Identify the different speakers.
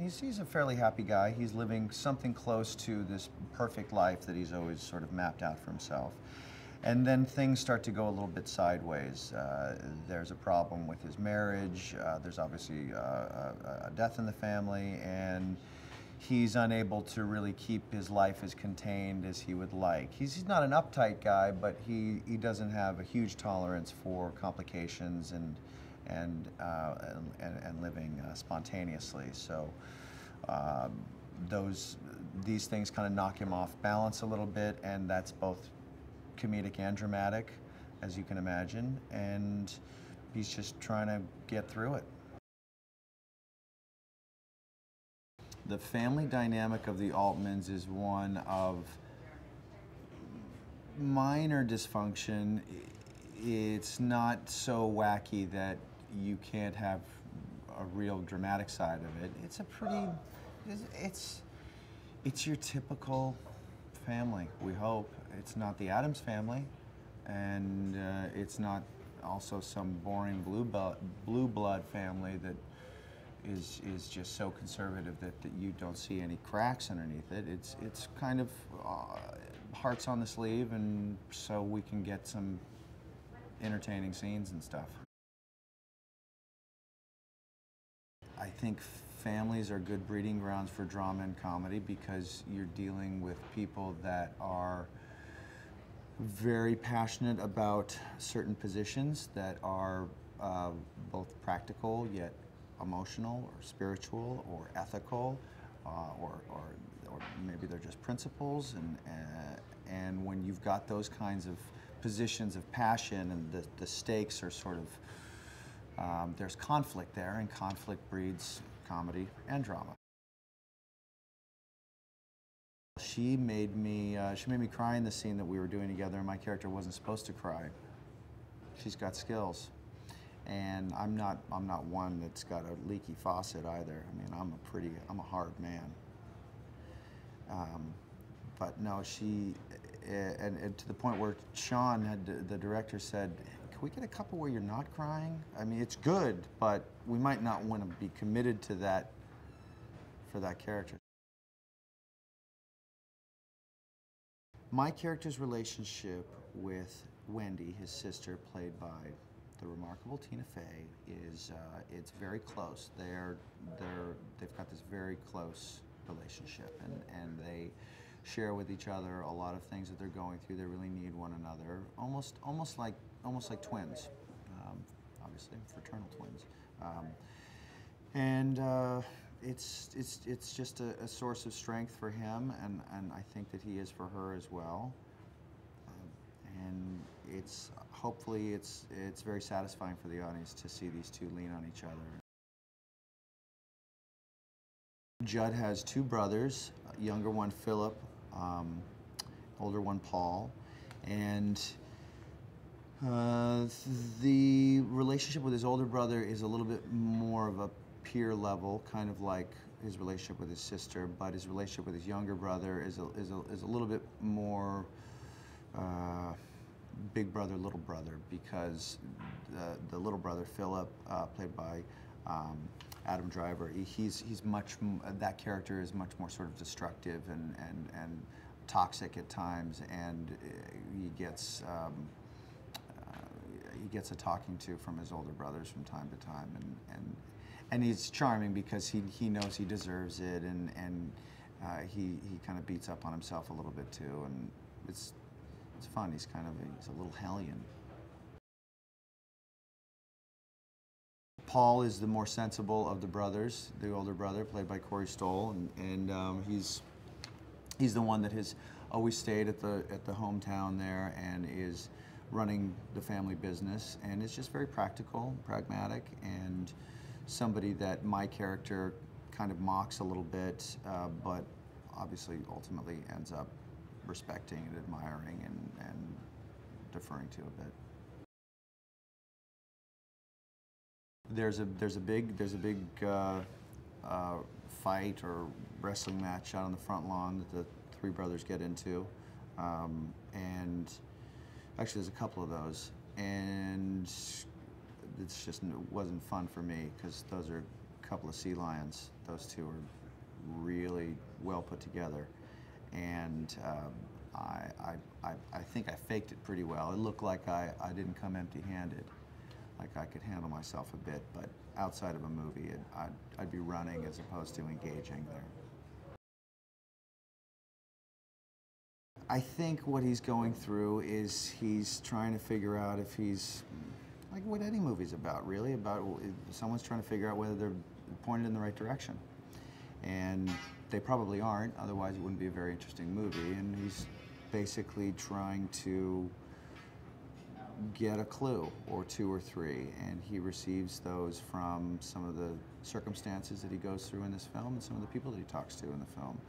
Speaker 1: He's a fairly happy guy. He's living something close to this perfect life that he's always sort of mapped out for himself. And then things start to go a little bit sideways. There's a problem with his marriage. There's obviously a death in the family, and he's unable to really keep his life as contained as he would like. He's not an uptight guy, but he doesn't have a huge tolerance for complications and living spontaneously. So these things kind of knock him off balance a little bit, and that's both comedic and dramatic, as you can imagine, and he's just trying to get through it. The family dynamic of the Altmans is one of minor dysfunction. It's not so wacky that you can't have a real dramatic side of it. It's a pretty, it's your typical family, we hope. It's not the Addams family, and it's not also some boring blue blood family that is just so conservative that you don't see any cracks underneath it. It's kind of hearts on the sleeve, and so we can get some entertaining scenes and stuff. I think families are good breeding grounds for drama and comedy because you're dealing with people that are very passionate about certain positions that are both practical yet emotional or spiritual or ethical, or maybe they're just principles, and when you've got those kinds of positions of passion and the stakes are sort of, there's conflict there, and conflict breeds comedy and drama. She made me cry in the scene that we were doing together, and my character wasn't supposed to cry. She's got skills. And I'm not one that's got a leaky faucet either. I mean, I'm a hard man. But no, and to the point where Sean, the director, said, can we get a couple where you're not crying? I mean, it's good, but we might not want to be committed to that for that character. My character's relationship with Wendy, his sister, played by the remarkable Tina Fey, is it's very close. They've got this very close relationship, and they share with each other a lot of things that they're going through. They really need one another, almost like twins, obviously fraternal twins, and it's just a source of strength for him, and I think that he is for her as well. And hopefully it's very satisfying for the audience to see these two lean on each other. Judd has two brothers, younger one Philip, older one Paul, and the relationship with his older brother is a little bit more of a peer level, kind of like his relationship with his sister, but his relationship with his younger brother is a little bit more big brother, little brother, because the little brother, Philip, played by Adam Driver, that character is much more sort of destructive and toxic at times, and he gets a talking to from his older brothers from time to time, and he's charming because he knows he deserves it, and he kind of beats up on himself a little bit too, and it's fun. He's a little hellion. Paul is the more sensible of the brothers, the older brother, played by Corey Stoll, and he's the one that has always stayed at the hometown there and is running the family business, and is just very practical, pragmatic, and somebody that my character kind of mocks a little bit, but obviously ultimately ends up respecting and admiring and deferring to a bit. There's a big fight or wrestling match out on the front lawn that the three brothers get into, and actually there's a couple of those, and it wasn't fun for me because those are couple of sea lions. Those two are really well put together, and I think I faked it pretty well. It looked like I didn't come empty-handed, like I could handle myself a bit, but outside of a movie, I'd be running as opposed to engaging there. I think what he's going through is he's trying to figure out if he's, like what any movie's about, really, about someone's trying to figure out whether they're pointed in the right direction. And they probably aren't, otherwise it wouldn't be a very interesting movie. And he's basically trying to get a clue or two or three, and he receives those from some of the circumstances that he goes through in this film and some of the people that he talks to in the film.